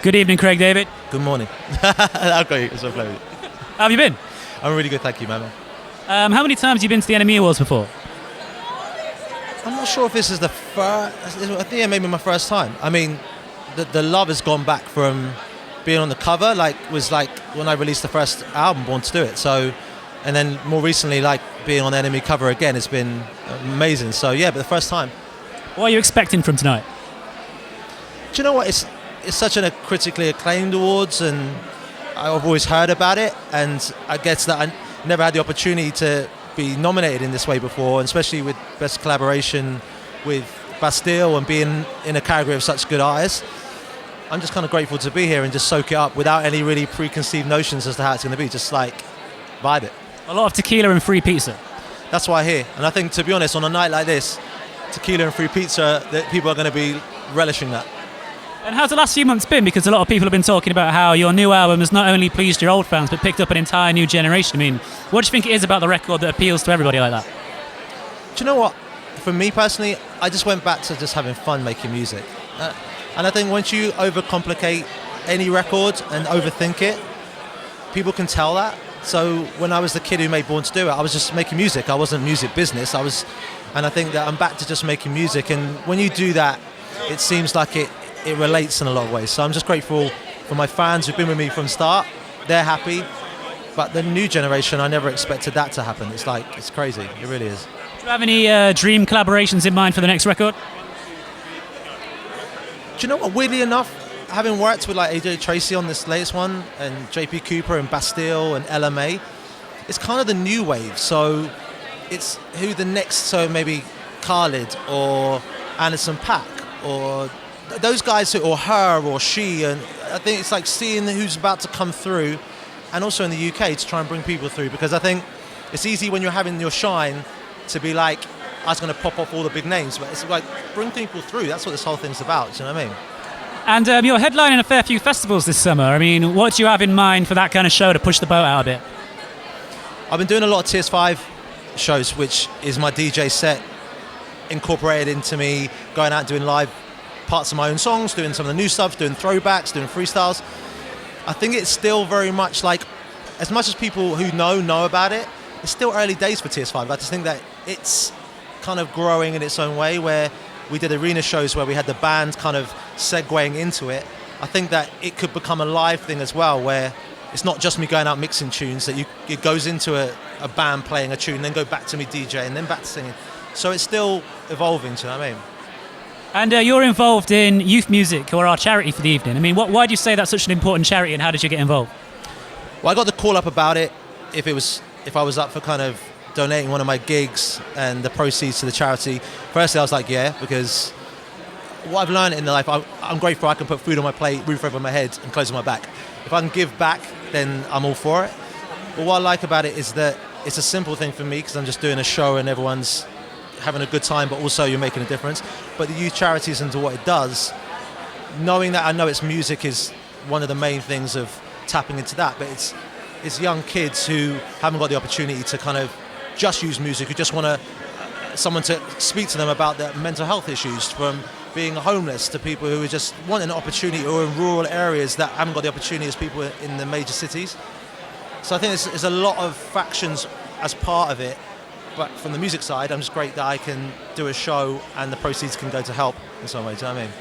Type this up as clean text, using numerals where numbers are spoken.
Good evening, Craig David. Good morning. I've got you. It's a pleasure. How have you been? I'm really good, thank you, man. How many times have you been to the NME Awards before? I'm not sure if this is the first. I think it may be my first time. I mean, the love has gone back from being on the cover, was when I released the first album, Born to Do It. So, and then more recently, being on the NME cover again, it's been amazing. So yeah, but the first time. What are you expecting from tonight? Do you know what? It's such a critically acclaimed awards, and I've always heard about it, and I guess that I never had the opportunity to be nominated in this way before, and especially with Best Collaboration with Bastille and being in a category of such good artists. I'm just kind of grateful to be here and just soak it up without any really preconceived notions as to how it's going to be, just vibe it. A lot of tequila and free pizza. That's why I'm here, and I think, to be honest, on a night like this, tequila and free pizza, that people are going to be relishing that. And how's the last few months been? Because a lot of people have been talking about how your new album has not only pleased your old fans, but picked up an entire new generation. I mean, what do you think it is about the record that appeals to everybody like that? Do you know what? For me personally, I just went back to just having fun making music. And I think once you overcomplicate any record and overthink it, people can tell that. So when I was the kid who made Born to Do It, I was just making music. I wasn't music business. And I think that I'm back to just making music. And when you do that, it seems like it relates in a lot of ways. So I'm just grateful for my fans who've been with me from the start. They're happy. But the new generation, I never expected that to happen. It's crazy. It really is. Do you have any dream collaborations in mind for the next record? Do you know what? Weirdly enough, having worked with AJ Tracey on this latest one, and JP Cooper and Bastille and LMA, it's kind of the new wave. So it's who the next, so maybe Khalid or Anderson .Paak or those guys, or her or she, and I think it's seeing who's about to come through, and also in the UK to try and bring people through, because I think it's easy when you're having your shine to be I was going to pop off all the big names, but it's bring people through. That's what this whole thing's about. Do you know what I mean? And you're headlining a fair few festivals this summer. I mean, what do you have in mind for that kind of show to push the boat out a bit? I've been doing a lot of TS5 shows, which is my DJ set incorporated into me going out and doing live parts of my own songs, doing some of the new stuff, doing throwbacks, doing freestyles. I think it's still very much as much as people who know about it, it's still early days for TS5. I just think that it's kind of growing in its own way, where we did arena shows where we had the band kind of segueing into it. I think that it could become a live thing as well, where it's not just me going out mixing tunes, that it goes into a band playing a tune, then go back to me DJ, and then back to singing. So it's still evolving, do you know what I mean? And you're involved in Youth Music, or our charity for the evening. I mean, why do you say that's such an important charity, and how did you get involved? Well, I got the call up about it if I was up for kind of donating one of my gigs and the proceeds to the charity. Firstly, I was like, yeah, because what I've learned in life, I'm grateful I can put food on my plate, roof over my head, and clothes on my back. If I can give back, then I'm all for it. But what I like about it is that it's a simple thing for me, because I'm just doing a show and everyone's having a good time, but also you're making a difference. But the youth charities and what it does, knowing that I know it's music is one of the main things of tapping into that, but it's young kids who haven't got the opportunity to kind of just use music, who just want someone to speak to them about their mental health issues, from being homeless to people who just want an opportunity, or in rural areas that haven't got the opportunity as people in the major cities. So I think there's a lot of factions as part of it, but from the music side, I'm just great that I can do a show and the proceeds can go to help in some way. Do you know what I mean?